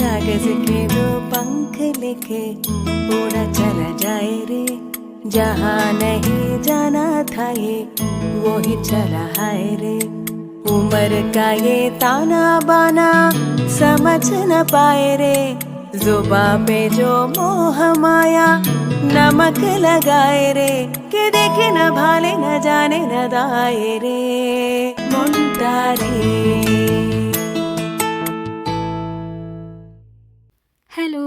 कागज के दो पंख लेके उड़ा चला जाए रे, जहाँ नहीं जाना था ये वो ही चला है रे। उम्र का ये ताना बाना समझ न पाए रे, जुबां पे जो मोह माया नमक लगाए रे, कि देखे न भाले न जाने न दाए रे मुंटारे। ഹലോ,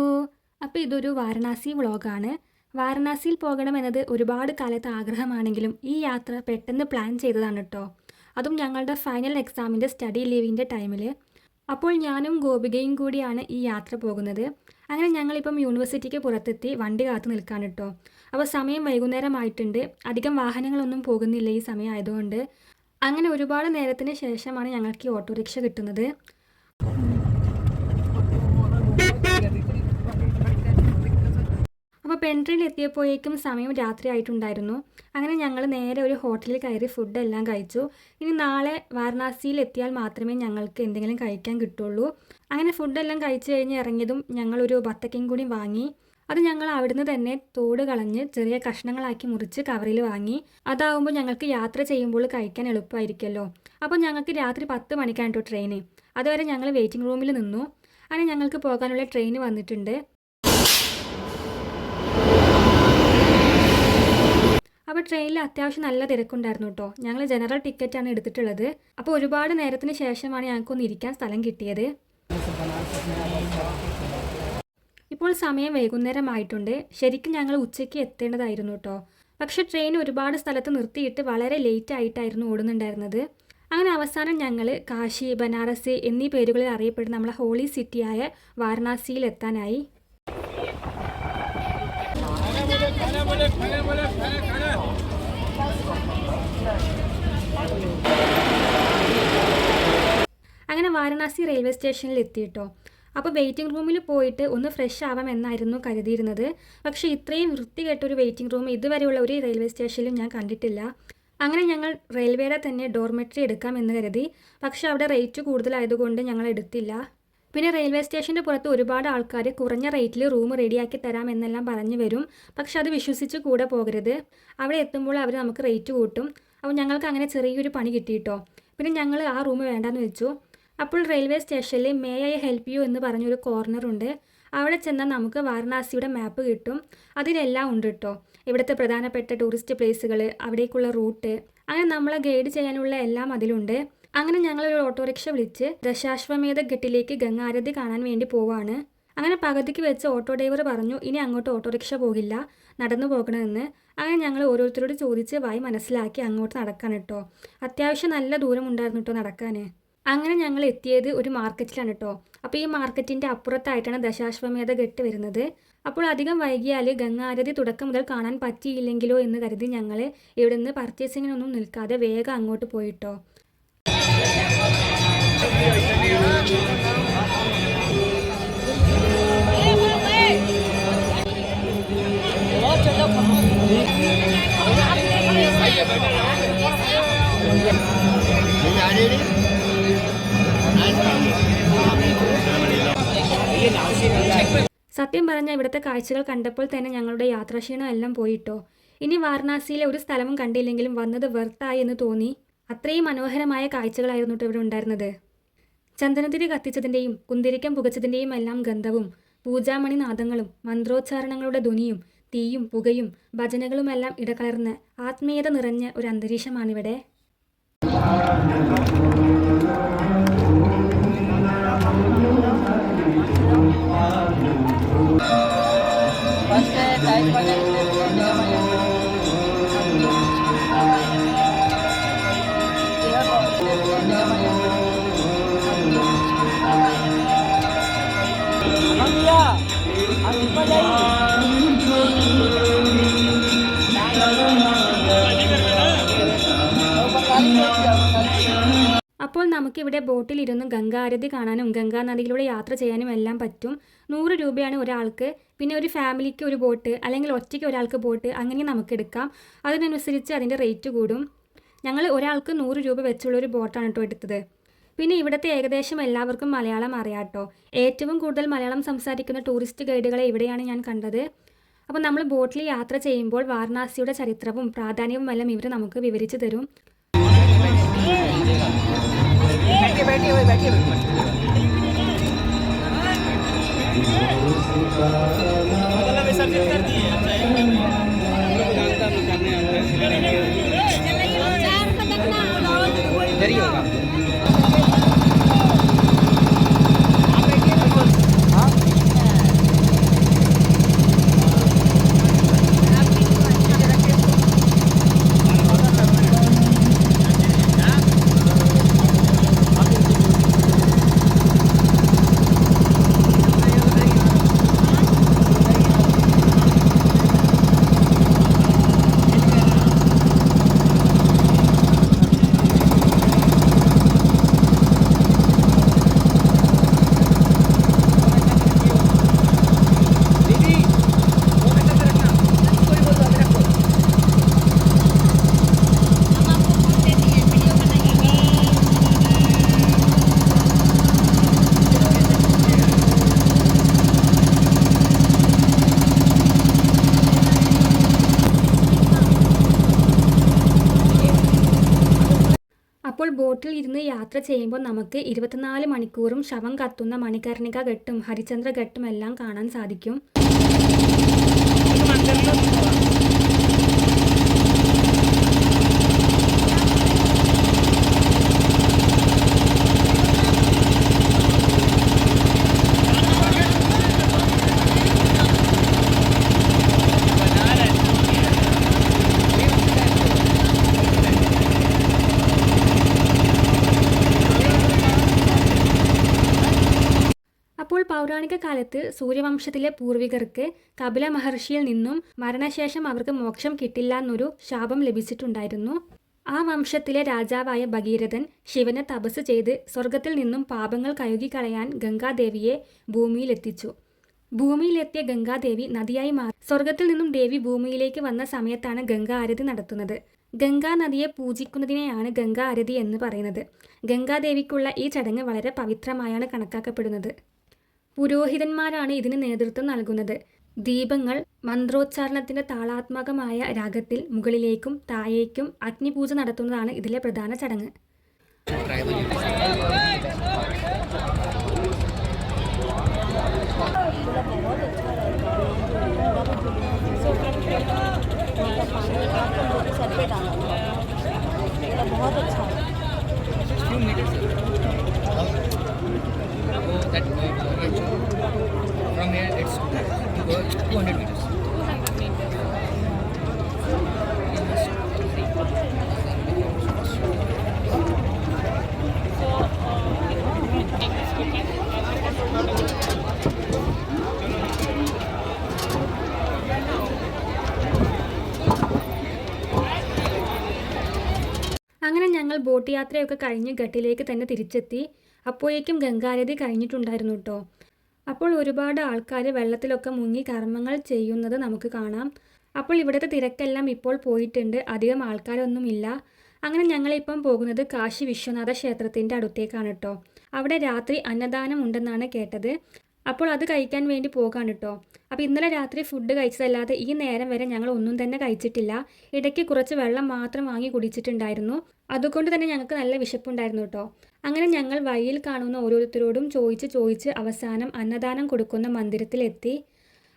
അപ്പോൾ ഇതൊരു വാരണാസി വ്ളോഗാണ്. വാരണാസിയിൽ പോകണമെന്നത് ഒരുപാട് കാലത്തെ ആഗ്രഹമാണെങ്കിലും ഈ യാത്ര പെട്ടെന്ന് പ്ലാൻ ചെയ്തതാണ് കേട്ടോ. അതും ഞങ്ങളുടെ ഫൈനൽ എക്സാമിൻ്റെ സ്റ്റഡി ലീവിൻ്റെ ടൈമിൽ. അപ്പോൾ ഞാനും ഗോപികയും കൂടിയാണ് ഈ യാത്ര പോകുന്നത്. അങ്ങനെ ഞങ്ങളിപ്പം യൂണിവേഴ്സിറ്റിക്ക് പുറത്തെത്തി വണ്ടി കാത്തു നിൽക്കാൻ കേട്ടോ. അപ്പോൾ സമയം വൈകുന്നേരമായിട്ടുണ്ട്, അധികം വാഹനങ്ങളൊന്നും പോകുന്നില്ല ഈ സമയം ആയതുകൊണ്ട്. അങ്ങനെ ഒരുപാട് നേരത്തിന് ശേഷമാണ് ഞങ്ങൾക്ക് ഈ ഓട്ടോറിക്ഷ കിട്ടുന്നത്. അപ്പോൾ പെൻട്രിയിൽ എത്തിയപ്പോഴേക്കും സമയം രാത്രി ആയിട്ടുണ്ടായിരുന്നു. അങ്ങനെ ഞങ്ങൾ നേരെ ഒരു ഹോട്ടലിൽ കയറി ഫുഡെല്ലാം കഴിച്ചു. ഇനി നാളെ വാരണാസിയിൽ എത്തിയാൽ മാത്രമേ ഞങ്ങൾക്ക് എന്തെങ്കിലും കഴിക്കാൻ കിട്ടുള്ളൂ. അങ്ങനെ ഫുഡെല്ലാം കഴിച്ചു കഴിഞ്ഞ് ഇറങ്ങിയതും ഞങ്ങളൊരു ബത്തക്കയും കൂടി വാങ്ങി. അത് ഞങ്ങൾ അവിടുന്ന് തന്നെ തോട് കളഞ്ഞ് ചെറിയ കഷ്ണങ്ങളാക്കി മുറിച്ച് കവറിൽ വാങ്ങി. അതാവുമ്പോൾ ഞങ്ങൾക്ക് യാത്ര ചെയ്യുമ്പോൾ കഴിക്കാൻ എളുപ്പമായിരിക്കുമല്ലോ. അപ്പോൾ ഞങ്ങൾക്ക് രാത്രി 10 മണിക്കാണ് കേട്ടോ ട്രെയിന്. അതുവരെ ഞങ്ങൾ വെയിറ്റിംഗ് റൂമിൽ നിന്നു. അങ്ങനെ ഞങ്ങൾക്ക് പോകാനുള്ള ട്രെയിൻ വന്നിട്ടുണ്ട്. അപ്പോൾ ട്രെയിനിൽ അത്യാവശ്യം നല്ല തിരക്കുണ്ടായിരുന്നു കേട്ടോ. ഞങ്ങൾ ജനറൽ ടിക്കറ്റാണ് എടുത്തിട്ടുള്ളത്. അപ്പോൾ ഒരുപാട് നേരത്തിന് ശേഷമാണ് ഞങ്ങൾക്കൊന്ന് ഇരിക്കാൻ സ്ഥലം കിട്ടിയത്. ഇപ്പോൾ സമയം വൈകുന്നേരമായിട്ടുണ്ട്. ശരിക്കും ഞങ്ങൾ ഉച്ചയ്ക്ക് എത്തേണ്ടതായിരുന്നു കേട്ടോ. പക്ഷേ ട്രെയിൻ ഒരുപാട് സ്ഥലത്ത് നിർത്തിയിട്ട് വളരെ ലേറ്റ് ആയിട്ടായിരുന്നു ഓടുന്നുണ്ടായിരുന്നത്. അങ്ങനെ അവസാനം ഞങ്ങൾ കാശി, ബനാറസ് എന്നീ പേരുകളിൽ അറിയപ്പെടുന്ന നമ്മളെ ഹോളി സിറ്റിയായ വാരണാസിയിൽ എത്താനായി. അങ്ങനെ വാരണാസി റെയിൽവേ സ്റ്റേഷനിൽ എത്തിയിട്ടോ. അപ്പോൾ വെയിറ്റിംഗ് റൂമിൽ പോയിട്ട് ഒന്ന് ഫ്രഷ് ആവാം എന്നായിരുന്നു കരുതിയിരുന്നത്. പക്ഷേ ഇത്രയും വൃത്തികെട്ടൊരു വെയിറ്റിംഗ് റൂം ഇതുവരെയുള്ള ഒരു റെയിൽവേ സ്റ്റേഷനിലും ഞാൻ കണ്ടിട്ടില്ല. അങ്ങനെ ഞങ്ങൾ റെയിൽവേയുടെ തന്നെ ഡോർമെട്രി എടുക്കാമെന്ന് കരുതി. പക്ഷേ അവിടെ റേറ്റ് കൂടുതലായതുകൊണ്ട് ഞങ്ങൾ എടുത്തില്ല. പിന്നെ റെയിൽവേ സ്റ്റേഷൻ്റെ പുറത്ത് ഒരുപാട് ആൾക്കാർ കുറഞ്ഞ റേറ്റിൽ റൂം റെഡിയാക്കി തരാം എന്നെല്ലാം പറഞ്ഞു വരും. പക്ഷെ അത് വിശ്വസിച്ച് കൂടെ പോകരുത്. അവിടെ എത്തുമ്പോൾ അവർ നമുക്ക് റേറ്റ് കൂട്ടും. അപ്പോൾ ഞങ്ങൾക്ക് അങ്ങനെ ചെറിയൊരു പണി കിട്ടിയിട്ടോ. പിന്നെ ഞങ്ങൾ ആ റൂം വേണ്ടാന്ന് വെച്ചു. അപ്പോൾ റെയിൽവേ സ്റ്റേഷനിൽ മേ ഐ ഹെൽപ്പ് യു എന്ന് പറഞ്ഞൊരു കോർണറുണ്ട്. അവിടെ ചെന്നാൽ നമുക്ക് വാരണാസിയുടെ മാപ്പ് കിട്ടും. അതിലെല്ലാം ഉണ്ട് കേട്ടോ. ഇവിടുത്തെ പ്രധാനപ്പെട്ട ടൂറിസ്റ്റ് പ്ലേസുകൾ, അവിടേക്കുള്ള റൂട്ട്, അങ്ങനെ നമ്മളെ ഗൈഡ് ചെയ്യാനുള്ള എല്ലാം അതിലുണ്ട്. അങ്ങനെ ഞങ്ങളൊരു ഓട്ടോറിക്ഷ വിളിച്ച് ദശാശ്വമേധ ഘട്ടിലേക്ക് ഗംഗാരതി കാണാൻ വേണ്ടി പോവാണ്. അങ്ങനെ പകുതിക്ക് വെച്ച് ഓട്ടോ ഡ്രൈവർ പറഞ്ഞു ഇനി അങ്ങോട്ട് ഓട്ടോറിക്ഷ പോകില്ല, നടന്നു പോകണമെന്ന്. അങ്ങനെ ഞങ്ങൾ ഓരോരുത്തരോട് ചോദിച്ച് വായി മനസ്സിലാക്കി അങ്ങോട്ട് നടക്കാൻ കേട്ടോ. അത്യാവശ്യം നല്ല ദൂരം ഉണ്ടായിരുന്നു കേട്ടോ നടക്കാൻ. അങ്ങനെ ഞങ്ങൾ എത്തിയത് ഒരു മാർക്കറ്റിലാണ് കേട്ടോ. അപ്പോൾ ഈ മാർക്കറ്റിൻ്റെ അപ്പുറത്തായിട്ടാണ് ദശാശ്വമേധ ഘട്ട് വരുന്നത്. അപ്പോൾ അധികം വൈകിയാൽ ഗംഗാരതി തുടക്കം മുതൽ കാണാൻ പറ്റിയില്ലെങ്കിലോ എന്ന് കരുതി ഞങ്ങൾ ഇവിടെ നിന്ന് പർച്ചേസിങ്ങിനൊന്നും നിൽക്കാതെ വേഗം അങ്ങോട്ട് പോയിട്ടോ. സത്യം പറഞ്ഞാൽ ഇവിടുത്തെ കാഴ്ചകൾ കണ്ടപ്പോൾ തന്നെ ഞങ്ങളുടെ യാത്രാക്ഷീണം എല്ലാം പോയിട്ടോ. ഇനി വാരണാസിയിലെ ഒരു സ്ഥലവും കണ്ടില്ലെങ്കിലും വന്നത് വെർത്തായി എന്ന് തോന്നി. അത്രയും മനോഹരമായ കാഴ്ചകളായിരുന്നു ഇവിടെ ഉണ്ടായിരുന്നത്. ചന്ദനത്തിരി കത്തിച്ചതിൻ്റെയും കുന്തിരിക്കം പുകച്ചതിൻ്റെയും എല്ലാം ഗന്ധവും പൂജാമണി നാദങ്ങളും മന്ത്രോച്ചാരണങ്ങളുടെ ധ്വനിയും തീയും പുകയും ഭജനകളുമെല്ലാം ഇടകലർന്ന് ആത്മീയത നിറഞ്ഞ ഒരു അന്തരീക്ഷമാണിവിടെ. അപ്പോൾ നമുക്കിവിടെ ബോട്ടിലിരുന്ന് ഗംഗാരതി കാണാനും ഗംഗാ നദിയിലൂടെ യാത്ര ചെയ്യാനും എല്ലാം പറ്റും. 100 രൂപയാണ് ഒരാൾക്ക്. പിന്നെ ഒരു ഫാമിലിക്ക് ഒരു ബോട്ട് അല്ലെങ്കിൽ ഒറ്റയ്ക്ക് ഒരാൾക്ക് ബോട്ട് അങ്ങനെ നമുക്ക് എടുക്കാം. അതിനനുസരിച്ച് അതിൻ്റെ റേറ്റ് കൂടും. ഞങ്ങൾ ഒരാൾക്ക് 100 രൂപ വെച്ചുള്ളൊരു ബോട്ടാണ് കേട്ടോ എടുത്തത്. പിന്നെ ഇവിടുത്തെ ഏകദേശം എല്ലാവർക്കും മലയാളം അറിയാട്ടോ. ഏറ്റവും കൂടുതൽ മലയാളം സംസാരിക്കുന്ന ടൂറിസ്റ്റ് ഗൈഡുകളെ ഇവിടെയാണ് ഞാൻ കണ്ടത്. അപ്പോൾ നമ്മൾ ബോട്ടിൽ യാത്ര ചെയ്യുമ്പോൾ വാരണാസിയുടെ ചരിത്രവും പ്രാധാന്യവും എല്ലാം ഇവർ നമുക്ക് വിവരിച്ചു തരും. അപ്പോൾ ബോട്ടിൽ ഇരുന്ന് യാത്ര ചെയ്യുമ്പോൾ നമുക്ക് 24 മണിക്കൂറും ശവം കത്തുന്ന മണികർണിക ഘട്ടും ഹരിചന്ദ്ര ഘട്ടും എല്ലാം കാണാൻ സാധിക്കും. അപ്പോൾ പൗരാണിക കാലത്ത് സൂര്യവംശത്തിലെ പൂർവികർക്ക് കപില മഹർഷിയിൽ നിന്നും മരണശേഷം അവർക്ക് മോക്ഷം കിട്ടില്ല എന്നൊരു ശാപം ലഭിച്ചിട്ടുണ്ടായിരുന്നു. ആ വംശത്തിലെ രാജാവായ ഭഗീരഥൻ ശിവനെ തപസ് ചെയ്ത് സ്വർഗത്തിൽ നിന്നും പാപങ്ങൾ കഴുകിക്കളയാൻ ഗംഗാദേവിയെ ഭൂമിയിലെത്തിച്ചു. ഭൂമിയിലെത്തിയ ഗംഗാദേവി നദിയായി മാറി. സ്വർഗത്തിൽ നിന്നും ദേവി ഭൂമിയിലേക്ക് വന്ന സമയത്താണ് ഗംഗാ ആരതി നടത്തുന്നത്. ഗംഗാ നദിയെ പൂജിക്കുന്നതിനെയാണ് ഗംഗാ ആരതി എന്ന് പറയുന്നത്. ഗംഗാദേവിക്കുള്ള ഈ ചടങ്ങ് വളരെ പവിത്രമായാണ് കണക്കാക്കപ്പെടുന്നത്. പുരോഹിതന്മാരാണ് ഇതിന് നേതൃത്വം നൽകുന്നത്. ദീപങ്ങൾ മന്ത്രോച്ചാരണത്തിൻ്റെ താളാത്മകമായ രാഗത്തിൽ മുകളിലേക്കും താഴേക്കും അഗ്നിപൂജ നടത്തുന്നതാണ് ഇതിലെ പ്രധാന ചടങ്ങ്. From here it's 200 meters. അങ്ങനെ ഞങ്ങൾ ബോട്ട് യാത്രയൊക്കെ കഴിഞ്ഞ് ഘട്ടിലേക്ക് തന്നെ തിരിച്ചെത്തി. അപ്പോഴേക്കും ഗംഗാരതി കഴിഞ്ഞിട്ടുണ്ടായിരുന്നു കേട്ടോ. അപ്പോൾ ഒരുപാട് ആൾക്കാർ വെള്ളത്തിലൊക്കെ മുങ്ങി കർമ്മങ്ങൾ ചെയ്യുന്നത് നമുക്ക് കാണാം. അപ്പോൾ ഇവിടുത്തെ തിരക്കെല്ലാം ഇപ്പോൾ പോയിട്ടുണ്ട്, അധികം ആൾക്കാരൊന്നുമില്ല. അങ്ങനെ ഞങ്ങളിപ്പം പോകുന്നത് കാശി വിശ്വനാഥ ക്ഷേത്രത്തിൻ്റെ അടുത്തേക്കാണ് കേട്ടോ. അവിടെ രാത്രി അന്നദാനം ഉണ്ടെന്നാണ് കേട്ടത്. അപ്പോൾ അത് കഴിക്കാൻ വേണ്ടി പോകാണ് കേട്ടോ. അപ്പോൾ ഇന്നലെ രാത്രി ഫുഡ് കഴിച്ചതല്ലാതെ ഈ നേരം വരെ ഞങ്ങൾ ഒന്നും തന്നെ കഴിച്ചിട്ടില്ല. ഇടയ്ക്ക് കുറച്ച് വെള്ളം മാത്രം വാങ്ങി കുടിച്ചിട്ടുണ്ടായിരുന്നു. അതുകൊണ്ട് തന്നെ ഞങ്ങൾക്ക് നല്ല വിശപ്പുണ്ടായിരുന്നു കേട്ടോ. അങ്ങനെ ഞങ്ങൾ വഴിയിൽ കാണുന്ന ഓരോരുത്തരോടും ചോദിച്ച് അവസാനം അന്നദാനം കൊടുക്കുന്ന മന്ദിരത്തിലെത്തി.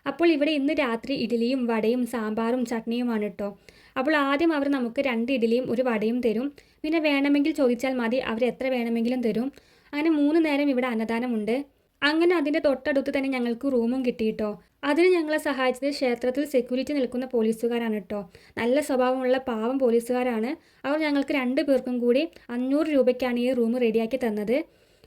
അപ്പോൾ ഇവിടെ ഇന്ന് രാത്രി ഇഡ്ഡലിയും വടയും സാമ്പാറും ചട്നിയുമാണ് കേട്ടോ. അപ്പോൾ ആദ്യം അവർ നമുക്ക് 2 ഇഡ്ഡലിയും 1 വടയും തരും. പിന്നെ വേണമെങ്കിൽ ചോദിച്ചാൽ മതി, അവർ എത്ര വേണമെങ്കിലും തരും. അങ്ങനെ 3 നേരം ഇവിടെ അന്നദാനമുണ്ട്. അങ്ങനെ അതിൻ്റെ തൊട്ടടുത്ത് തന്നെ ഞങ്ങൾക്ക് റൂമും കിട്ടി കേട്ടോ. അതിന് ഞങ്ങളെ സഹായിച്ചത് ക്ഷേത്രത്തിൽ സെക്യൂരിറ്റി നിൽക്കുന്ന പോലീസുകാരാണ് കേട്ടോ. നല്ല സ്വഭാവമുള്ള പാവം പോലീസുകാരാണ്. അവർ ഞങ്ങൾക്ക് 2 പേർക്കും കൂടി 500 രൂപയ്ക്കാണ് ഈ റൂം റെഡിയാക്കി തന്നത്.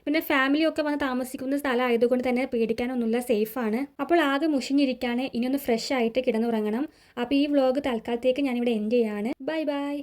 പിന്നെ ഫാമിലിയൊക്കെ വന്ന് താമസിക്കുന്ന സ്ഥലം ആയതുകൊണ്ട് തന്നെ പേടിക്കാനൊന്നുമില്ല, സേഫാണ്. അപ്പോൾ ആകെ മുഷിഞ്ഞിരിക്കുകയാണ്. ഇനിയൊന്ന് ഫ്രഷ് ആയിട്ട് കിടന്നുറങ്ങണം. അപ്പോൾ ഈ വ്ളോഗ് തൽക്കാലത്തേക്ക് ഞാനിവിടെ എൻഡ് ചെയ്യാണ്. Bye bye.